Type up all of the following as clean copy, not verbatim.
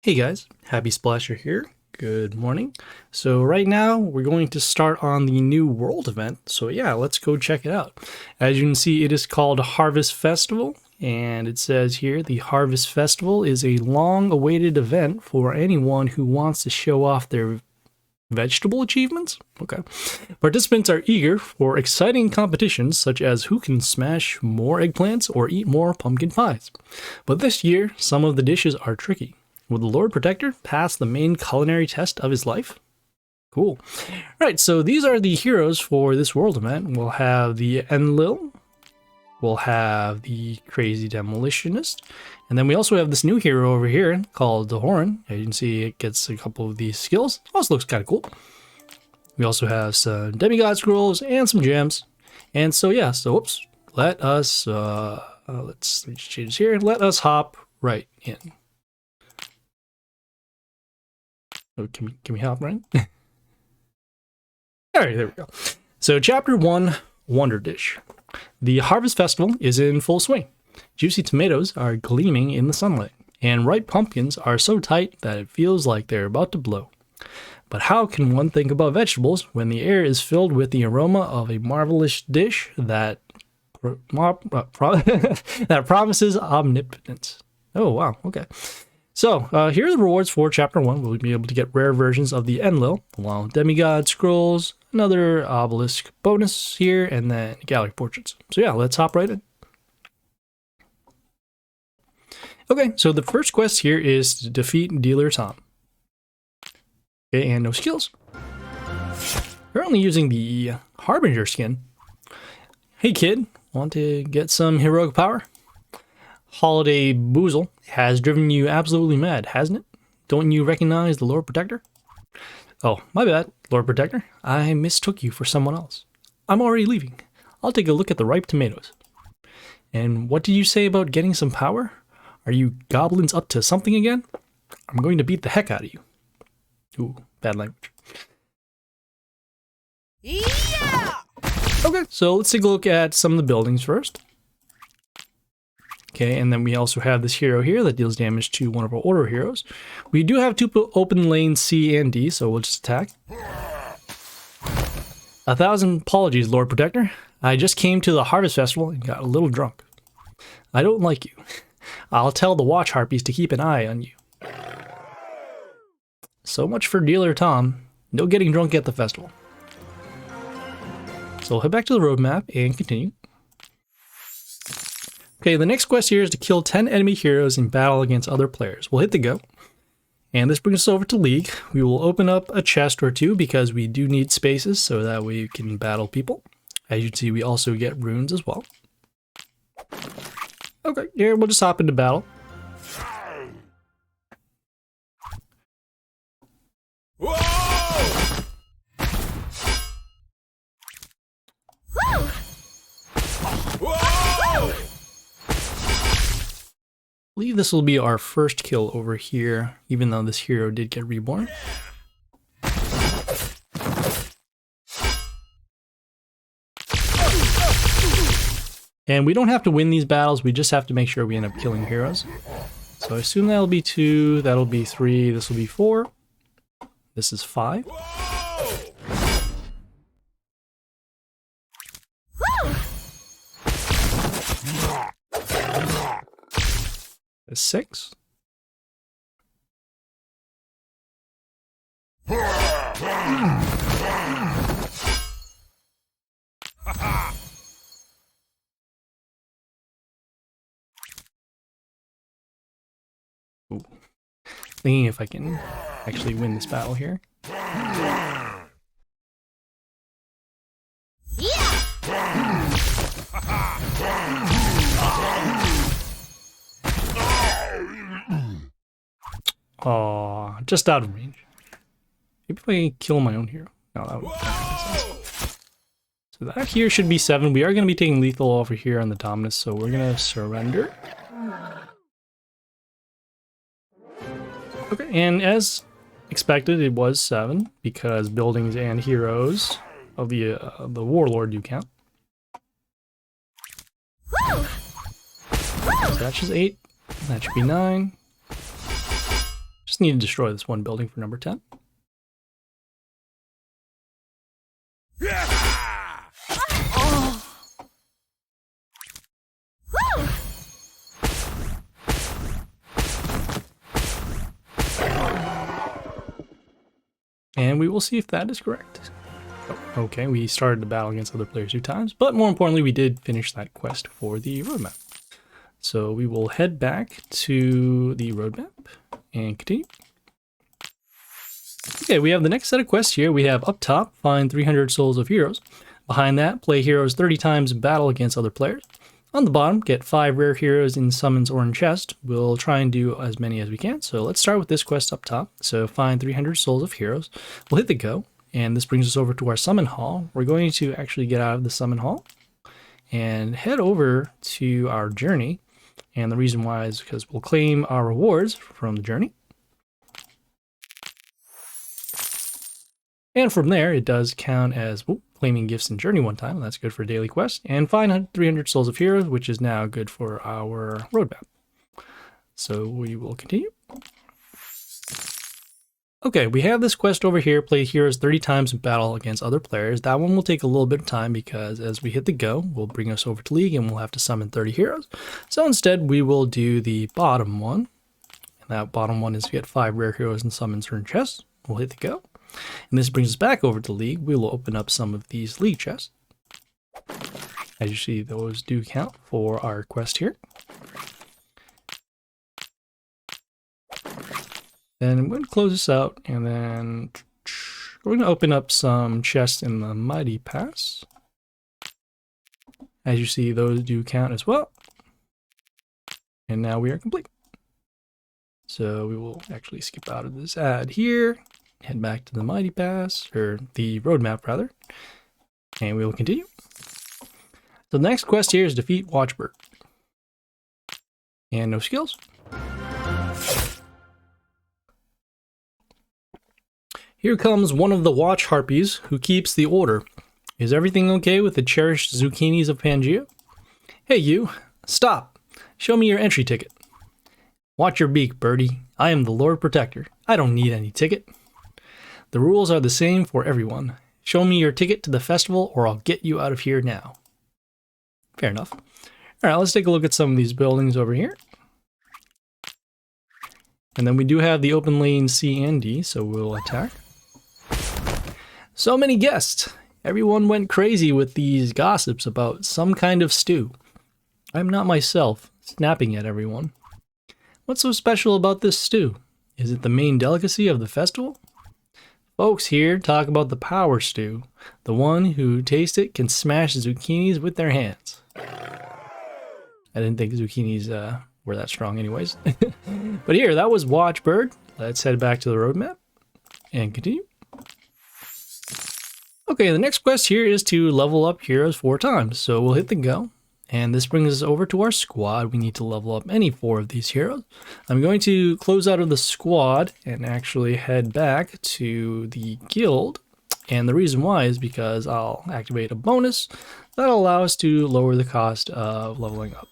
Hey guys, Happysplasher here. Good morning. So right now we're going to start on the new world event. So yeah, let's go check it out. As you can see, it is called Harvest Festival, and it says here the Harvest Festival is a long-awaited event for anyone who wants to show off their vegetable achievements? Okay. Participants are eager for exciting competitions such as who can smash more eggplants or eat more pumpkin pies. But this year, some of the dishes are tricky. Will the Lord Protector pass the main culinary test of his life? Cool. Right, so these are the heroes for this world event. We'll have the Enlil. We'll have the Crazy Demolitionist. And then we also have this new hero over here called the Horn. As you can see, it gets a couple of these skills. Also looks kind of cool. We also have some demigod scrolls and some gems. And so yeah, so whoops. Let us, let's change this here. Let us hop right in. Oh, can we hop right? All right, there we go. So chapter 1, Wonder Dish. The Harvest Festival is in full swing. Juicy tomatoes are gleaming in the sunlight, and ripe pumpkins are so tight that it feels like they're about to blow. But how can one think about vegetables when the air is filled with the aroma of a marvelous dish that that promises omnipotence? Oh, wow, okay. So, here are the rewards for Chapter 1. We'll be able to get rare versions of the Enlil, along with Demigod Scrolls, another Obelisk bonus here, and then Gallery Portraits. So yeah, let's hop right in. Okay, so the first quest here is to defeat Dealer Tom. Okay, and no skills. Currently using the Harbinger skin. Hey kid, want to get some heroic power? Holiday Boozle has driven you absolutely mad, hasn't it? Don't you recognize the Lord Protector? Oh, my bad, Lord Protector. I mistook you for someone else. I'm already leaving. I'll take a look at the ripe tomatoes. And what did you say about getting some power? Are you goblins up to something again? I'm going to beat the heck out of you. Ooh, bad language. Yeah! Okay, so let's take a look at some of the buildings first. Okay, and then we also have this hero here that deals damage to one of our order heroes. We do have two open lanes C and D, so we'll just attack. 1,000 apologies, Lord Protector. I just came to the Harvest Festival and got a little drunk. I don't like you. I'll tell the watch harpies to keep an eye on you. So much for Dealer Tom. No getting drunk at the festival. So we'll head back to the roadmap and continue. Okay, the next quest here is to kill 10 enemy heroes in battle against other players. We'll hit the go. And this brings us over to League. We will open up a chest or two because we do need spaces so that we can battle people. As you can see, we also get runes as well. Okay, here we'll just hop into battle. Whoa! Whoa! I believe this will be our first kill over here, even though this hero did get reborn. And we don't have to win these battles, we just have to make sure we end up killing heroes. So I assume that'll be 2, that'll be 3, this will be 4. This is 5. This is 6. Ooh. Thinking if I can actually win this battle here. Oh, just out of range. Maybe if I can kill my own hero. No, that would make sense. So that here should be 7. We are going to be taking lethal over here on the Dominus, so we're going to surrender. Okay, and as expected, it was 7 because buildings and heroes of the warlord do count. So that's just 8. That should be 9. Just need to destroy this one building for number 10. And we will see if that is correct. Oh, okay, we started the battle against other players 2 times, but more importantly, we did finish that quest for the roadmap. So we will head back to the roadmap and continue. Okay, we have the next set of quests here. We have up top, find 300 souls of heroes. Behind that, play heroes 30 times in battle against other players. On the bottom, get 5 rare heroes in summons or in chest. We'll try and do as many as we can. So let's start with this quest up top. So find 300 souls of heroes. We'll hit the go, and this brings us over to our summon hall. We're going to actually get out of the summon hall and head over to our journey. And the reason why is because we'll claim our rewards from the journey. And from there, it does count as claiming gifts in journey 1 time. That's good for daily quest. And find 300 souls of heroes, which is now good for our roadmap. So we will continue. Okay, we have this quest over here, play heroes 30 times in battle against other players. That one will take a little bit of time because as we hit the go, we'll bring us over to League and we'll have to summon 30 heroes. So instead, we will do the bottom one. And that bottom one is to get 5 rare heroes and summons or in chests. We'll hit the go. And this brings us back over to League. We will open up some of these League chests. As you see, those do count for our quest here. Then I'm going to close this out, and then we're going to open up some chests in the Mighty Pass. As you see, those do count as well. And now we are complete. So we will actually skip out of this ad here. Head back to the Mighty Pass, or the roadmap rather, and we will continue. So the next quest here is defeat Watchbird. And no skills. Here comes one of the watch harpies who keeps the order. Is everything okay with the cherished zucchinis of Pangea? Hey you, stop. Show me your entry ticket. Watch your beak, birdie. I am the Lord Protector. I don't need any ticket. The rules are the same for everyone. Show me your ticket to the festival or I'll get you out of here now. Fair enough. Alright, let's take a look at some of these buildings over here. And then we do have the open lane C and D, so we'll attack. So many guests! Everyone went crazy with these gossips about some kind of stew. I'm not myself, snapping at everyone. What's so special about this stew? Is it the main delicacy of the festival? Folks here talk about the power stew. The one who tastes it can smash zucchinis with their hands. I didn't think zucchinis were that strong anyways. But here, that was Watchbird. Let's head back to the roadmap and continue. Okay, the next quest here is to level up heroes 4 times. So we'll hit the go. And this brings us over to our squad. We need to level up any 4 of these heroes. I'm going to close out of the squad and actually head back to the guild. And the reason why is because I'll activate a bonus that'll allow us to lower the cost of leveling up.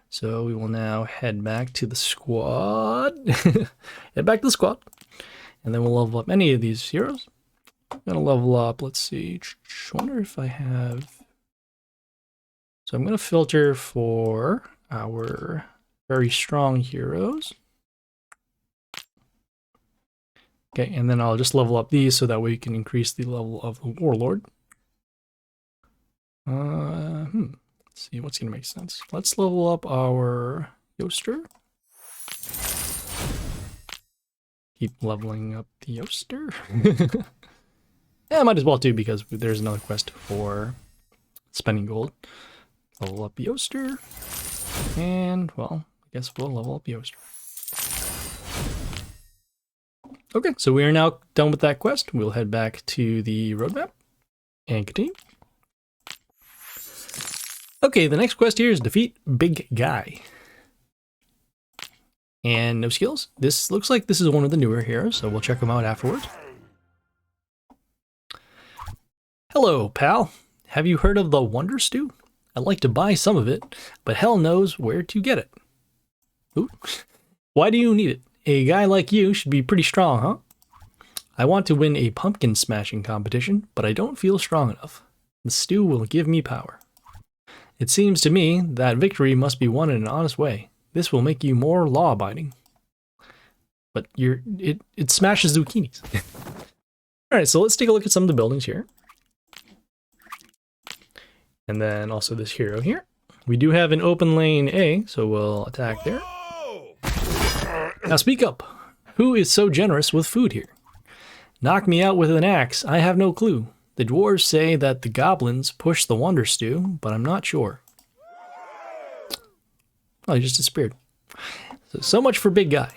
So we will now head back to the squad. Head back to the squad. And then we'll level up any of these heroes. I'm going to level up, let's see. I wonder if I have... So I'm going to filter for our very strong heroes. Okay, and then I'll just level up these so that we can increase the level of the Warlord. Let's see what's going to make sense. Let's level up our Yoster. Keep leveling up the Yoster. Yeah, I might as well too because there's another quest for spending gold. Level up Yoster, and well, I guess we'll level up Yoster. Okay, so we are now done with that quest. We'll head back to the roadmap and continue. Okay, the next quest here is defeat Big Guy. And no skills. This looks like this is one of the newer heroes, so we'll check them out afterwards. Hello, pal. Have you heard of the Wonder Stew? I'd like to buy some of it, but hell knows where to get it. Ooh. Why do you need it? a guy like you should be pretty strong, huh? I want to win a pumpkin smashing competition, but I don't feel strong enough. The stew will give me power. It seems to me that victory must be won in an honest way. This will make you more law-abiding. But it smashes zucchinis. Alright, so let's take a look at some of the buildings here. And then also this hero here. We do have an open lane A, so we'll attack there. Now speak up. Who is so generous with food here? Knock me out with an axe. I have no clue. The dwarves say that the goblins push the wonder stew, but I'm not sure. Oh, he just disappeared. So much for big guy.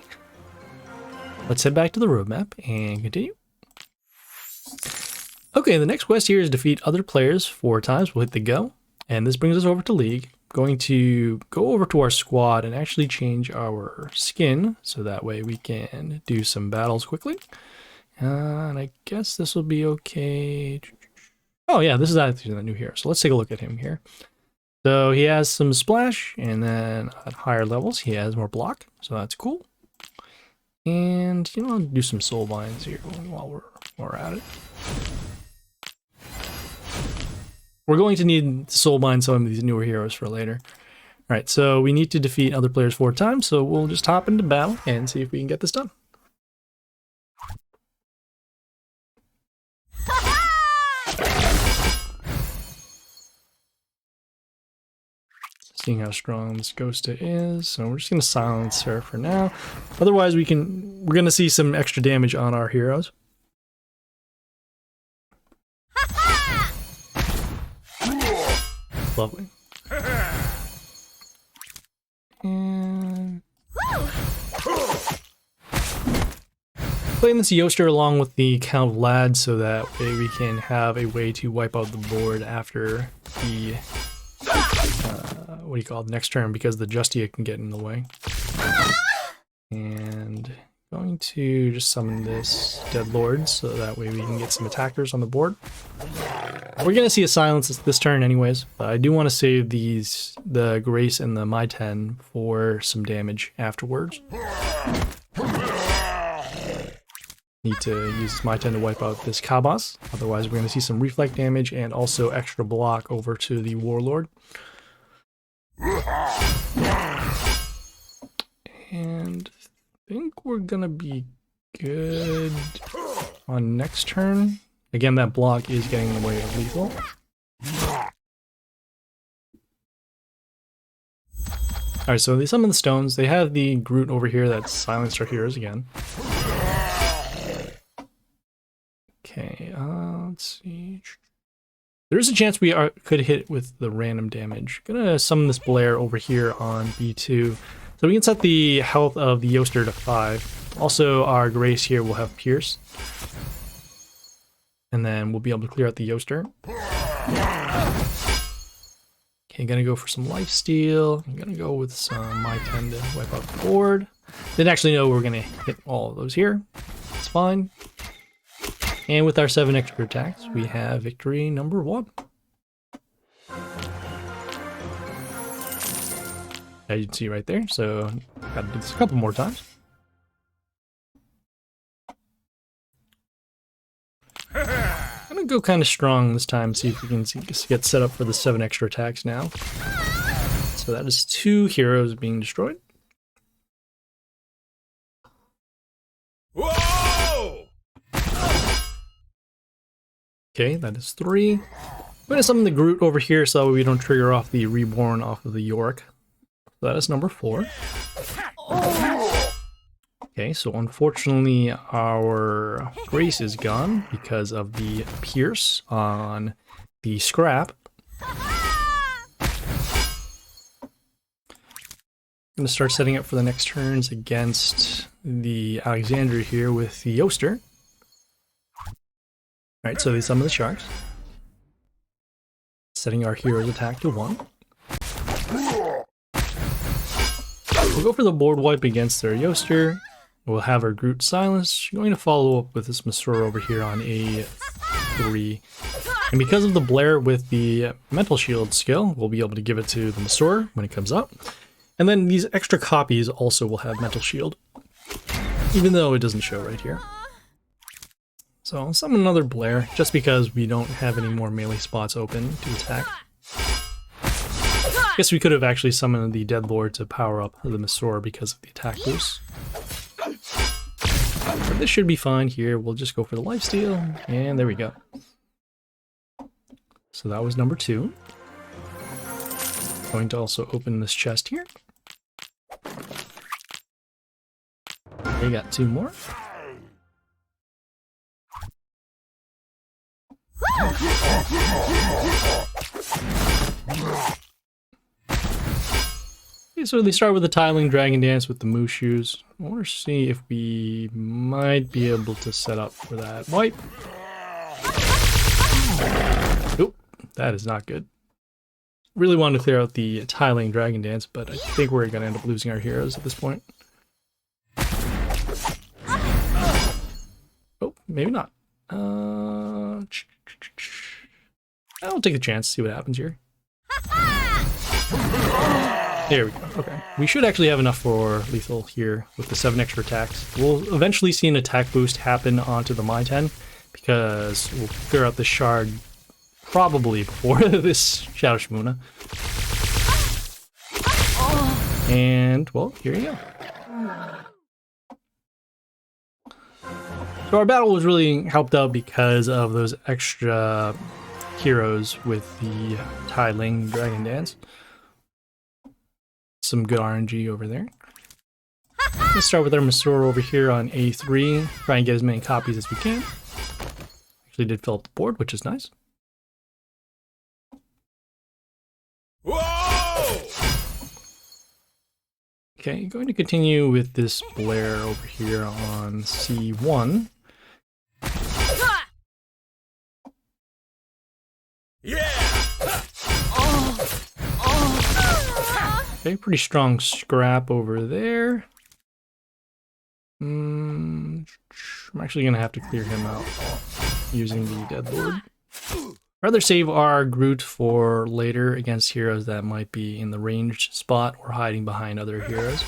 Let's head back to the roadmap and continue. Okay, the next quest here is defeat other players 4 times. We'll hit the go. And this brings us over to League. Going to go over to our squad and actually change our skin so that way we can do some battles quickly. And I guess this will be okay. Oh yeah, this is actually the new hero. So let's take a look at him here. So he has some splash, and then at higher levels he has more block. So that's cool. And you know, do some soul binds here while we're at it. We're going to need to soul bind some of these newer heroes for later. Alright, so we need to defeat other players 4 times, so we'll just hop into battle and see if we can get this done. Seeing how strong this Ghosta is, so we're just gonna silence her for now. Otherwise we're gonna see some extra damage on our heroes. Lovely. And playing this Yoster along with the Count Vlad so that way we can have a way to wipe out the board after the what do you call it, next turn, because the Justia can get in the way. And going to just summon this Dead Lord so that way we can get some attackers on the board. We're gonna see a silence this turn anyways, but I do want to save the Grace and the My 10 for some damage afterwards. Need to use My 10 to wipe out this Kabas, otherwise we're gonna see some reflect damage and also extra block over to the Warlord. And I think we're gonna be good on next turn. Again, that block is getting in the way of lethal. Alright, so they summon the stones. They have the Groot over here that silenced our heroes again. Okay, let's see. There is a chance we could hit with the random damage. Gonna summon this Blair over here on B2. So we can set the health of the Yoster to 5. Also, our Grace here will have Pierce. And then we'll be able to clear out the Yoster. Okay, gonna go for some lifesteal. I'm gonna go with some My 10 to wipe out the board. Didn't actually know we were gonna hit all of those here. It's fine. And with our 7 extra attacks, we have victory number 1. As you can see right there, so gotta do this a couple more times. I'm gonna go kind of strong this time, see if we can get set up for the 7 extra attacks now. So that is 2 heroes being destroyed. Whoa! Okay, that is 3. I'm gonna summon the Groot over here so we don't trigger off the Reborn off of the Yorick. So that is number 4. Okay, so unfortunately our Grace is gone because of the Pierce on the Scrap. I'm going to start setting up for the next turns against the Alexandria here with the Yoster. Alright, so they summon the Sharks. Setting our hero's attack to 1. We'll go for the board wipe against their Yoster. We'll have our Groot silenced. Going to follow up with this Masur over here on A3. And because of the Blair with the Mental Shield skill, we'll be able to give it to the Masur when it comes up. And then these extra copies also will have Mental Shield. even though it doesn't show right here. So I'll summon another Blair, just because we don't have any more melee spots open to attack. Guess we could have actually summoned the Dead Lord to power up the Masor because of the attack boost. But this should be fine here. We'll just go for the lifesteal, and there we go. So that was number 2. Going to also open this chest here. We got 2 more. Okay, so they start with the tiling dragon dance with the moose shoes. I want to see if we might be able to set up for that wipe. Oop, that is not good. Really wanted to clear out the tiling dragon dance, but I think we're going to end up losing our heroes at this point. Oh, maybe not. I'll take the chance, see what happens here. There we go. Okay. We should actually have enough for lethal here with the 7 extra attacks. We'll eventually see an attack boost happen onto the My 10 because we'll clear out the shard probably before this Shadow Shimuna. And, well, here you go. So our battle was really helped out because of those extra heroes with the tiling dragon dance. Some good RNG over there. Let's start with our Masor over here on A3. Try and get as many copies as we can. Actually did fill up the board, which is nice. Whoa! Okay, going to continue with this Blair over here on C1. Yeah! Okay, pretty strong scrap over there. I'm actually going to have to clear him out using the Dead Lord. Rather save our Groot for later against heroes that might be in the ranged spot or hiding behind other heroes.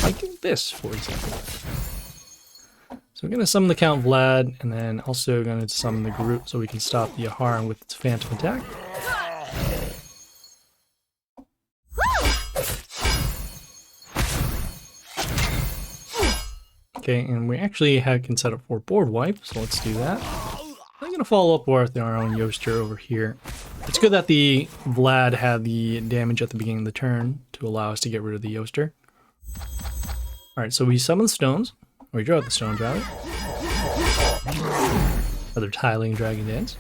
Like this, for example. So we're going to summon the Count Vlad, and then also going to summon the Groot so we can stop the Aharon with its phantom attack. Okay, and we actually can set up for board wipe, so let's do that. I'm going to follow up with our own Yoster over here. It's good that the Vlad had the damage at the beginning of the turn to allow us to get rid of the Yoster. Alright, so we summon the stones. Or we draw out the stones, rather. Another tiling dragon dance.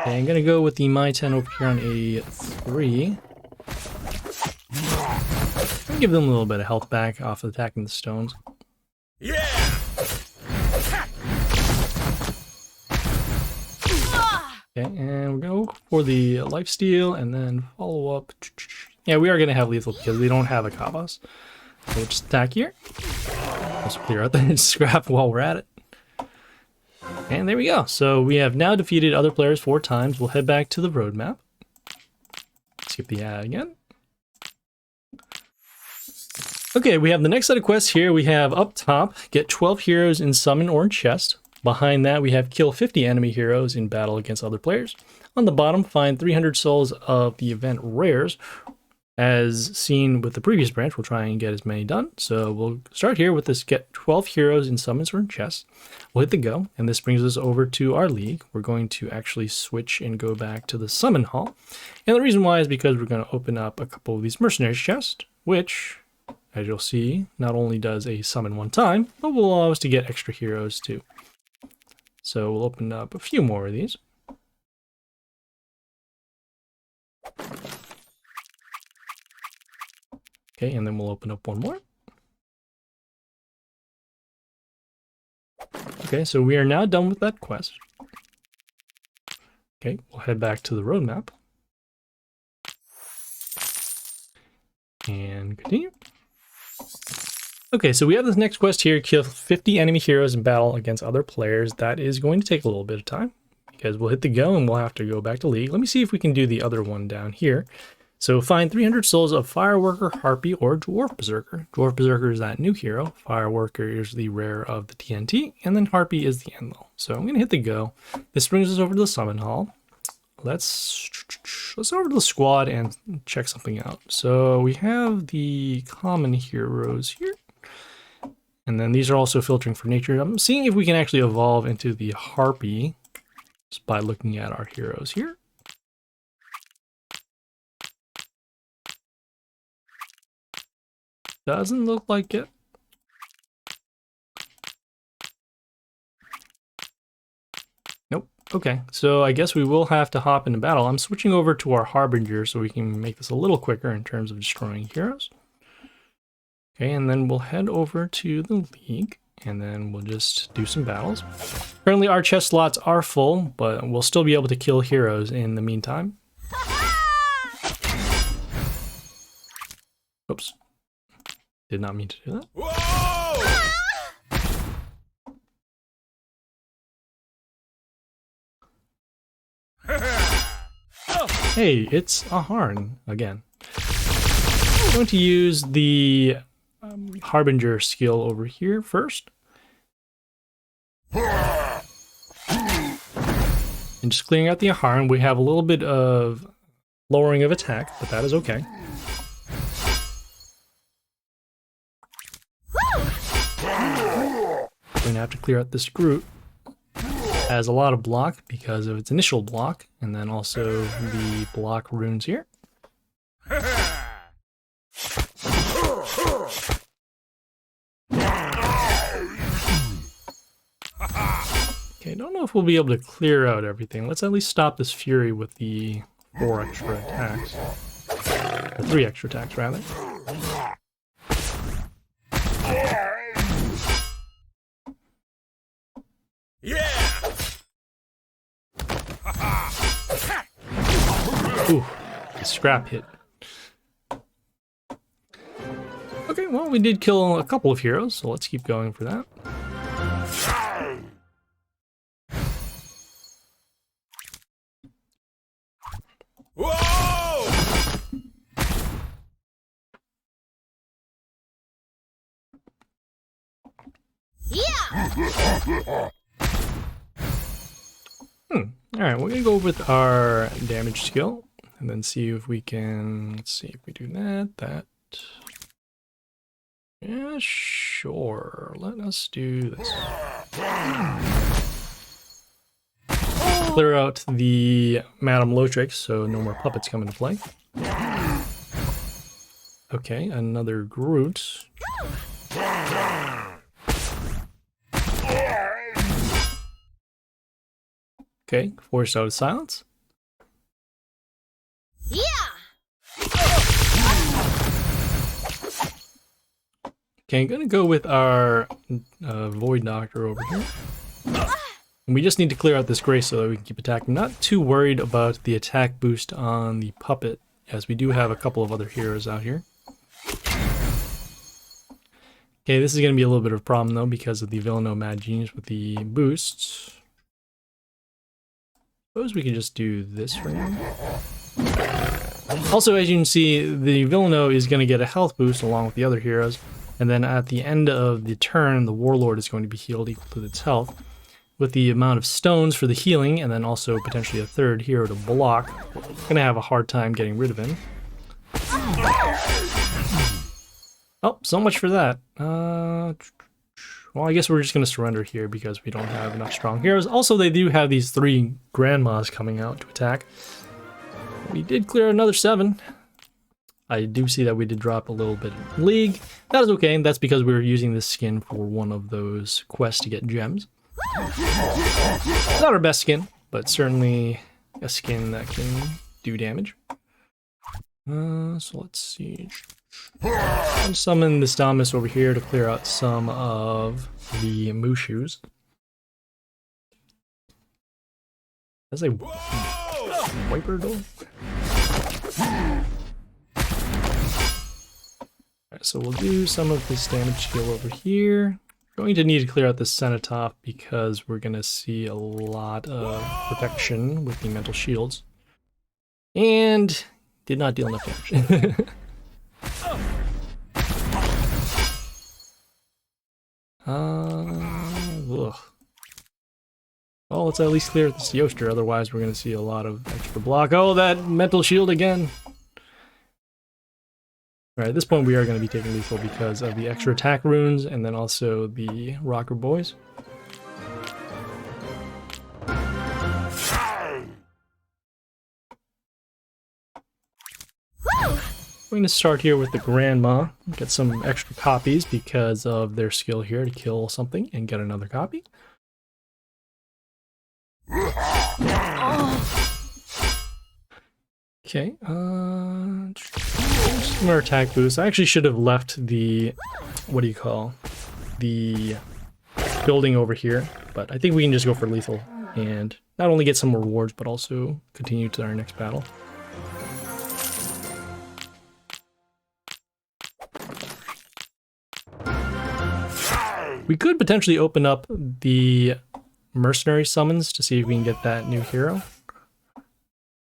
Okay, I'm going to go with the My 10 over here on A3. Give them a little bit of health back off of attacking the stones. Yeah! Okay, and we're going to go for the lifesteal and then follow up. Yeah, we are going to have lethal because we don't have a Kavas. So we'll just attack here. Let's clear out the scrap while we're at it. And there we go. So we have now defeated other players 4 times. We'll head back to the roadmap. Skip the ad again. Okay, we have the next set of quests here. We have up top, get 12 heroes in summon or in chest. Behind that, we have kill 50 enemy heroes in battle against other players. On the bottom, find 300 souls of the event rares. As seen with the previous branch, we'll try and get as many done. So we'll start here with this get 12 heroes in summons or in chests. We'll hit the go, and this brings us over to our league. We're going to actually switch and go back to the summon hall. And the reason why is because we're going to open up a couple of these mercenaries chests, which, as you'll see, not only does a summon 1 time, but will allow us to get extra heroes too. So we'll open up a few more of these. Okay, and then we'll open up 1 more. Okay, so we are now done with that quest. Okay, we'll head back to the roadmap. And continue. Okay, so we have this next quest here, kill 50 enemy heroes in battle against other players. That is going to take a little bit of time because we'll hit the go and we'll have to go back to league. Let me see if we can do the other one down here. So find 300 souls of Fireworker, Harpy, or Dwarf Berserker. Dwarf Berserker is that new hero. Fireworker is the rare of the TNT, and then Harpy is the Enlil. So I'm gonna hit the go. This brings us over to the summon hall. Let's go over to the squad and check something out. So we have the common heroes here. And then these are also filtering for nature. I'm seeing if we can actually evolve into the Harpy just by looking at our heroes here. Doesn't look like it. Nope. Okay, so I guess we will have to hop into battle. I'm switching over to our Harbinger so we can make this a little quicker in terms of destroying heroes. Okay, and then we'll head over to the League, and then we'll just do some battles. Currently our chest slots are full, but we'll still be able to kill heroes in the meantime. Oops. Did not mean to do that. Whoa! Hey, it's a Harn again. I'm going to use the Harbinger skill over here first. And just clearing out the Harn, we have a little bit of lowering of attack, but that is okay. We're gonna have to clear out this Groot. It has a lot of block because of its initial block, and then also the block runes here. Okay, don't know if we'll be able to clear out everything. Let's at least stop this Fury with the 4 extra attacks. Or 3 extra attacks, rather. Yeah! Ooh, a scrap hit. Okay, well, we did kill a couple of heroes, so let's keep going for that. Whoa! Alright, we're gonna go with our damage skill and then see if we can, let's see if we do that. Yeah, sure. Let us do this. Clear out the Madame Lotrix so no more puppets come into play. Okay, another Groot. Okay, forced out of silence. Yeah. Okay, I'm gonna go with our Void Doctor over here. And we just need to clear out this Grace so that we can keep attacking. Not too worried about the attack boost on the puppet, as we do have a couple of other heroes out here. Okay, this is gonna be a little bit of a problem though because of the Villaino Mad Genius with the boosts. Suppose we can just do this for now. Also, as you can see, the Villaino is going to get a health boost along with the other heroes, and then at the end of the turn, the Warlord is going to be healed equal to its health. With the amount of stones for the healing, and then also potentially a third hero to block, we're going to have a hard time getting rid of him. Oh, so much for that. Well, I guess we're just going to surrender here because we don't have enough strong heroes. Also, they do have these 3 grandmas coming out to attack. We did clear another 7. I do see that we did drop a little bit in League. That is okay. That's because we were using this skin for one of those quests to get gems. Not our best skin, but certainly a skin that can do damage. So let's see. I'll summon this Damus over here to clear out some of the Mushus. That's a wiper door. Alright, so we'll do some of this damage skill over here. Going to need to clear out the Cenotaph because we're going to see a lot of protection with the mental shields. And did not deal enough damage. Ugh. Well, let's at least clear this Yoster, otherwise we're going to see a lot of extra block. Oh, that mental shield again! Alright, at this point we are going to be taking lethal because of the extra attack runes and then also the rocker boys. We're going to start here with the Grandma, get some extra copies because of their skill here to kill something and get another copy. Okay, some more attack boost. I actually should have left the, the building over here, but I think we can just go for lethal and not only get some rewards, but also continue to our next battle. We could potentially open up the mercenary summons to see if we can get that new hero.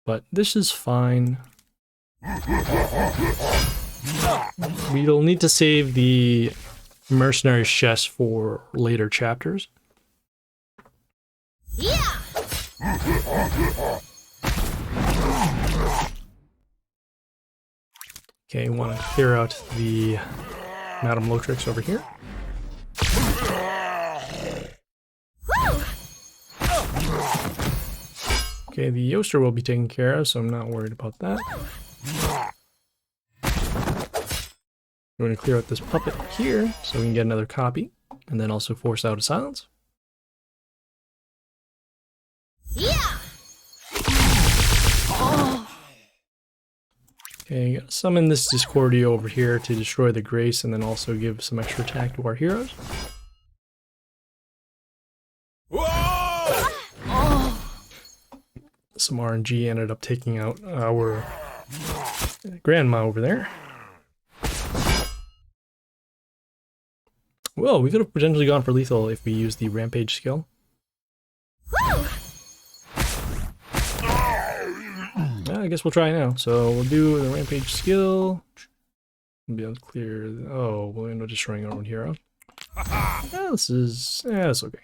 But this is fine. We'll need to save the mercenary chest for later chapters. Yeah. Okay, we want to clear out the Madame Lotrix over here. Okay, the Yoster will be taken care of, so I'm not worried about that. We're going to clear out this puppet here, so we can get another copy, and then also force out a silence. Yeah. Okay, gotta summon this Discordia over here to destroy the Grace, and then also give some extra attack to our heroes. Some RNG ended up taking out our Grandma over there. Well, we could have potentially gone for lethal if we used the Rampage skill. Yeah, I guess we'll try now. So we'll do the Rampage skill. We'll be able to clear... Oh, we'll end up destroying our own hero. Yeah, this is... Yeah, it's okay.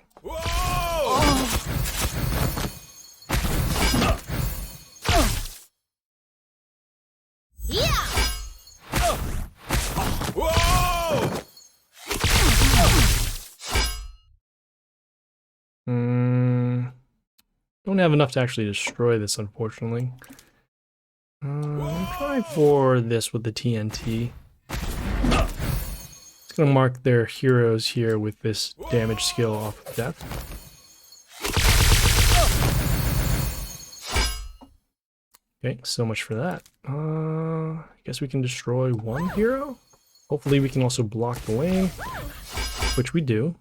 Don't have enough to actually destroy this, unfortunately. I'll try for this with the TNT. It's gonna mark their heroes here with this damage skill off of death. Okay, so much for that. I guess we can destroy one hero. Hopefully we can also block the way, which we do.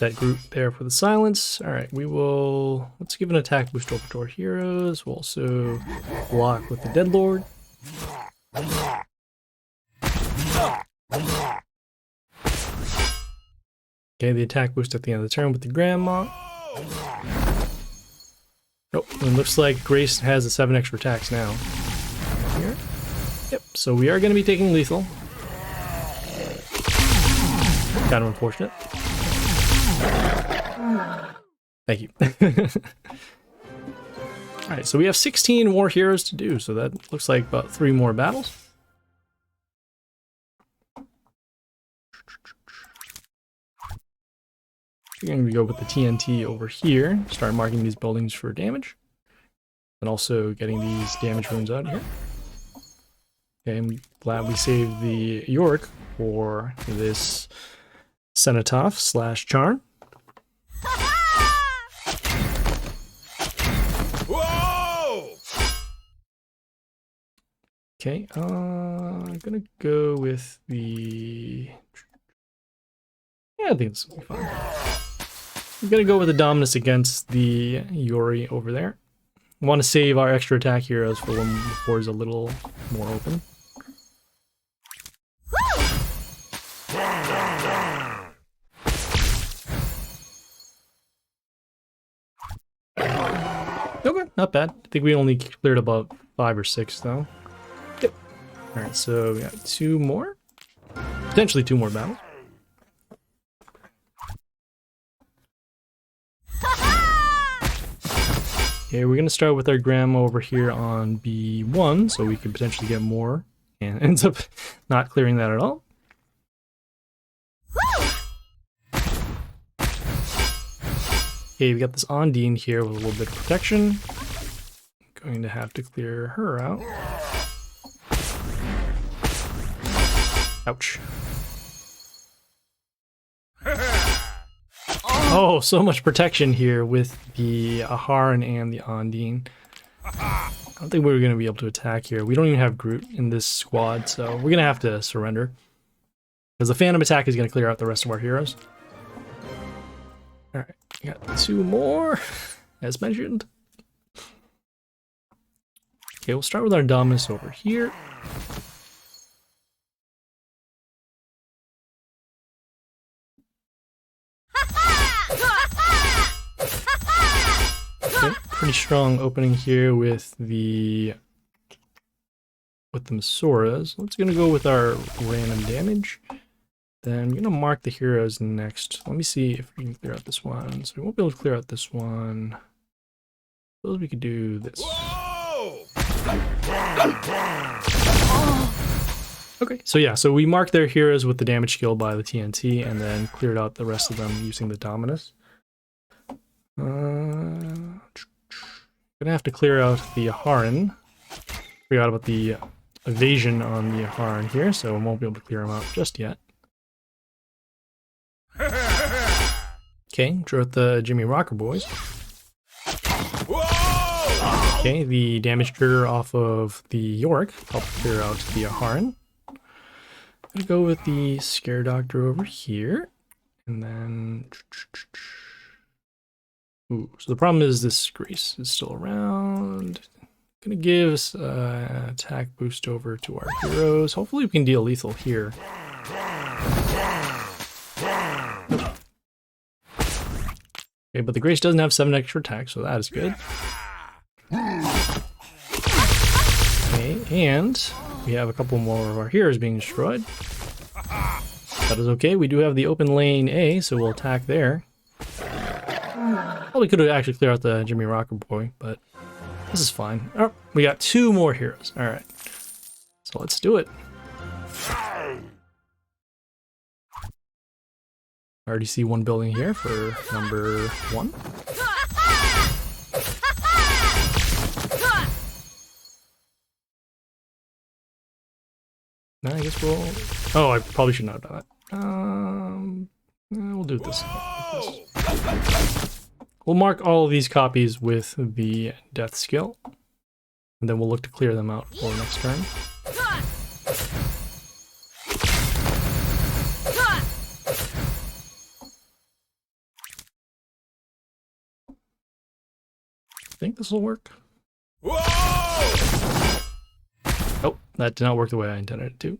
That group there for the silence. Alright, we will... Let's give an attack boost over to our heroes. We'll also block with the Deadlord. Okay, the attack boost at the end of the turn with the Grandma. Nope, it looks like Grace has the 7 extra attacks now. Here. Yep, so we are going to be taking lethal. Kind of unfortunate. Thank you. Alright, so we have 16 more heroes to do, so that looks like about 3 more battles. We're going to go with the TNT over here, start marking these buildings for damage, and also getting these damage runes out of here. Okay, I'm glad we saved the York for this Cenotaph / Charm. Okay, I'm gonna go with the... Yeah, I think this will be fine. I'm gonna go with the Dominus against the Yori over there. I want to save our extra attack heroes for when the board is a little more open. not bad. I think we only cleared about 5 or 6 though. Yep. Alright, so we got 2 more. Potentially 2 more battles. Okay, we're gonna start with our grandma over here on B1, so we can potentially get more, and ends up not clearing that at all. Okay, we got this Ondine here with a little bit of protection. Going to have to clear her out. Ouch. Oh, so much protection here with the Aharon and the Ondine. I don't think we're going to be able to attack here. We don't even have Groot in this squad, so we're going to have to surrender. Because the Phantom attack is going to clear out the rest of our heroes. Alright, we got 2 more, as mentioned. Okay, we'll start with our Dominus over here. Okay, pretty strong opening here with the Masuras. Let's gonna go with our random damage. Then I'm gonna mark the heroes next. Let me see if we can clear out this one. So we won't be able to clear out this one. Suppose we could do this. Whoa! Okay, so yeah, so we marked their heroes with the damage skill by the TNT and then cleared out the rest of them using the Dominus. Gonna have to clear out the Aharon. Forgot about the evasion on the Aharon here, so we won't be able to clear them out just yet. Okay, draw out the Jimmy Rocker boys. Whoa! Okay, the damage trigger off of the York helped clear out the Aharon. I'm gonna go with the Scare Doctor over here, and then. Ooh, so the problem is this Grace is still around. Gonna give us attack boost over to our heroes. Hopefully we can deal lethal here. Okay, but the Grace doesn't have 7 extra attacks, so that is good. Okay, and we have a couple more of our heroes being destroyed. That is okay, we do have the open lane A, so we'll attack there. Probably could have actually cleared out the Jimmy Rocker boy, but this is fine. Oh, we got 2 more heroes. Alright. So let's do it. I already see one building here for number 1. No, I guess we'll... Oh, I probably should not have done that. We'll do it this. We'll mark all of these copies with the death skill, and then we'll look to clear them out for next turn. I think this will work. Whoa! Oh, that did not work the way I intended it to.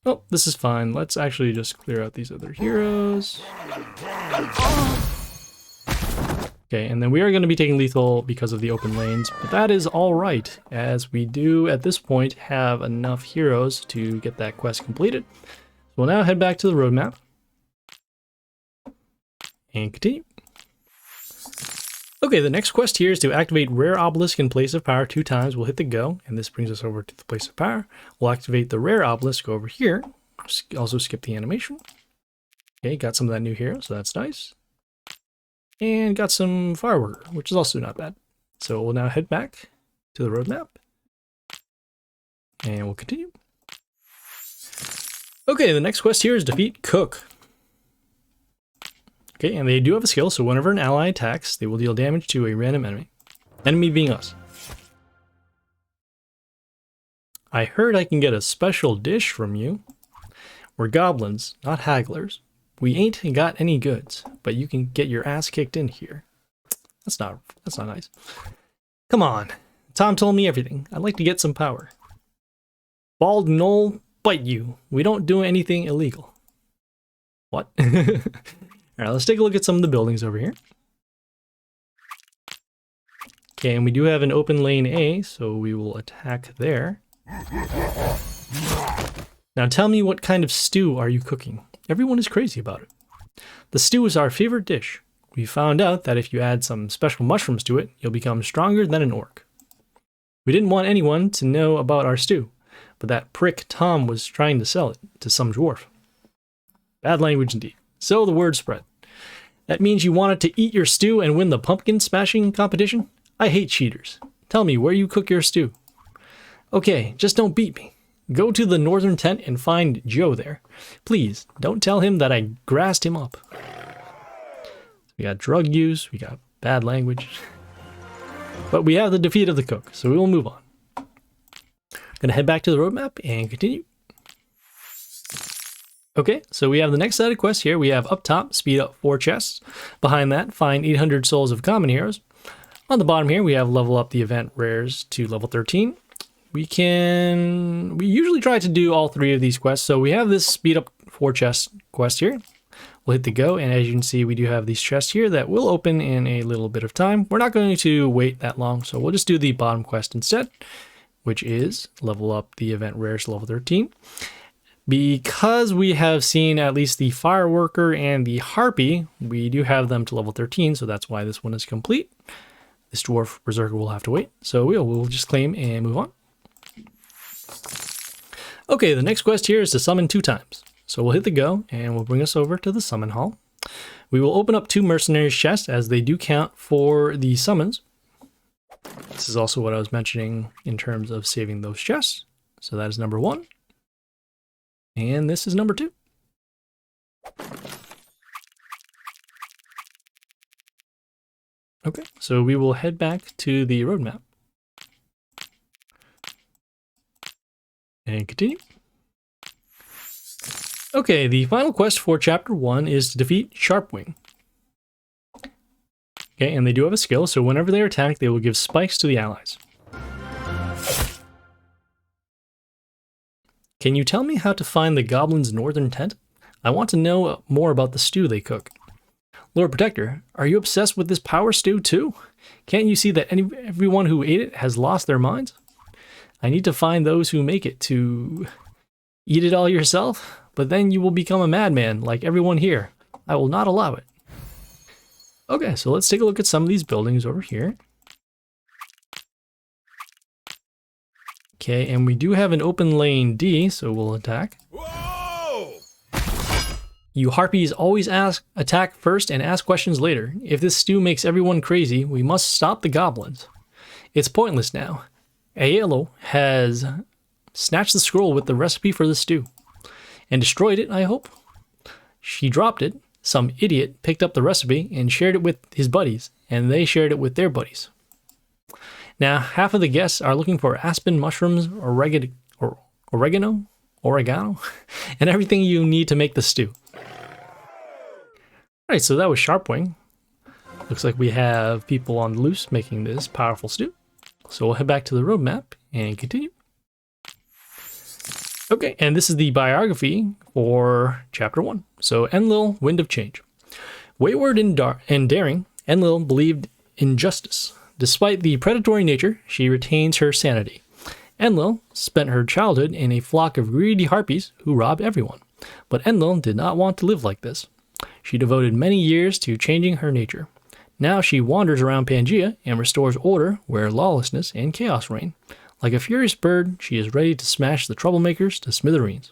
Oh, this is fine. Let's actually just clear out these other heroes. Okay, and then we are going to be taking lethal because of the open lanes, but that is alright, as we do at this point have enough heroes to get that quest completed. So we'll now head back to the roadmap and continue. Okay, the next quest here is to activate Rare Obelisk in Place of Power 2 times. We'll hit the go, and this brings us over to the Place of Power. We'll activate the Rare Obelisk over here. Also skip the animation. Okay, got some of that new hero, so that's nice. And got some Fireworker, which is also not bad. So we'll now head back to the roadmap. And we'll continue. Okay, the next quest here is defeat Cook. Okay, and they do have a skill, so whenever an ally attacks, they will deal damage to a random enemy. Enemy being us. I heard I can get a special dish from you. We're goblins, not hagglers. We ain't got any goods, but you can get your ass kicked in here. That's not nice. Come on. Tom told me everything. I'd like to get some power. Bald Knoll, bite you. We don't do anything illegal. What? All right, let's take a look at some of the buildings over here. Okay, and we do have an open lane A, so we will attack there. Now tell me, what kind of stew are you cooking? Everyone is crazy about it. The stew is our favorite dish. We found out that if you add some special mushrooms to it, you'll become stronger than an orc. We didn't want anyone to know about our stew, but that prick Tom was trying to sell it to some dwarf. Bad language indeed. So the word spread. That means you wanted to eat your stew and win the pumpkin smashing competition? I hate cheaters. Tell me where you cook your stew. Okay, just don't beat me. Go to the northern tent and find Joe there. Please, don't tell him that I grassed him up. We got drug use, we got bad language. But we have the defeat of the cook, so we will move on. Gonna head back to the roadmap and continue. Okay, so we have the next set of quests here. We have up top, speed up 4 chests. Behind that, find 800 souls of common heroes. On the bottom here, we have level up the event rares to level 13. We usually try to do all 3 of these quests. So we have this speed up 4 chest quest here. We'll hit the go, and as you can see, we do have these chests here that will open in a little bit of time. We're not going to wait that long, so we'll just do the bottom quest instead, which is level up the event rares to level 13. Because we have seen at least the Fireworker and the Harpy, we do have them to level 13, so that's why this one is complete. This Dwarf Berserker will have to wait, so we'll just claim and move on. Okay, the next quest here is to summon 2 times. So we'll hit the go, and we'll bring us over to the summon hall. We will open up 2 mercenaries chests, as they do count for the summons. This is also what I was mentioning in terms of saving those chests. So that is number 1. And this is number 2. Okay, so we will head back to the roadmap. And continue. Okay, the final quest for Chapter 1 is to defeat Sharpwing. Okay, and they do have a skill, so whenever they are attacked, they will give spikes to the allies. Can you tell me how to find the goblin's northern tent? I want to know more about the stew they cook. Lord Protector, are you obsessed with this power stew too? Can't you see that everyone who ate it has lost their minds? I need to find those who make it to eat it all yourself, but then you will become a madman like everyone here. I will not allow it. Okay, so let's take a look at some of these buildings over here. Okay, and we do have an open lane D, so we'll attack. Whoa! You harpies always attack first and ask questions later. If this stew makes everyone crazy, we must stop the goblins. It's pointless now. Aelo has snatched the scroll with the recipe for the stew. And destroyed it, I hope? She dropped it. Some idiot picked up the recipe and shared it with his buddies, and they shared it with their buddies. Now, half of the guests are looking for aspen mushrooms, oregano, and everything you need to make the stew. Alright, so that was Sharpwing. Looks like we have people on the loose making this powerful stew. So we'll head back to the roadmap and continue. Okay, and this is the biography for Chapter 1. So Enlil, Wind of Change. Wayward and daring, Enlil believed in justice. Despite the predatory nature, she retains her sanity. Enlil spent her childhood in a flock of greedy harpies who robbed everyone. But Enlil did not want to live like this. She devoted many years to changing her nature. Now she wanders around Pangaea and restores order where lawlessness and chaos reign. Like a furious bird, she is ready to smash the troublemakers to smithereens.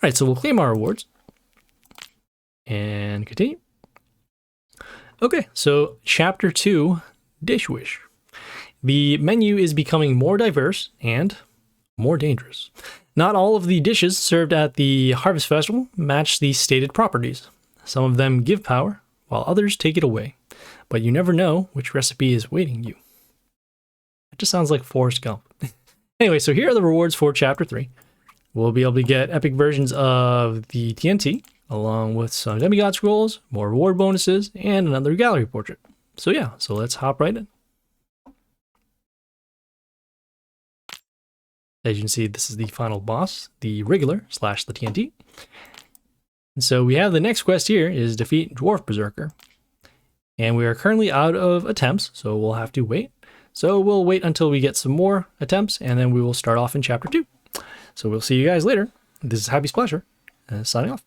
Alright, so we'll claim our rewards. And continue. Okay, so Chapter 2, Dish Wish. The menu is becoming more diverse and more dangerous. Not all of the dishes served at the Harvest Festival match the stated properties. Some of them give power, while others take it away. But you never know which recipe is waiting you. It just sounds like Forrest Gump. Anyway, so here are the rewards for Chapter 3. We'll be able to get epic versions of the TNT, along with some demigod scrolls, more reward bonuses, and another gallery portrait. So yeah, so let's hop right in. As you can see, this is the final boss, the Wriggler / the TNT. So we have the next quest here is defeat Dwarf Berserker. And we are currently out of attempts, so we'll have to wait. So we'll wait until we get some more attempts, and then we will start off in chapter 2. So we'll see you guys later. This is Happysplasher, signing off.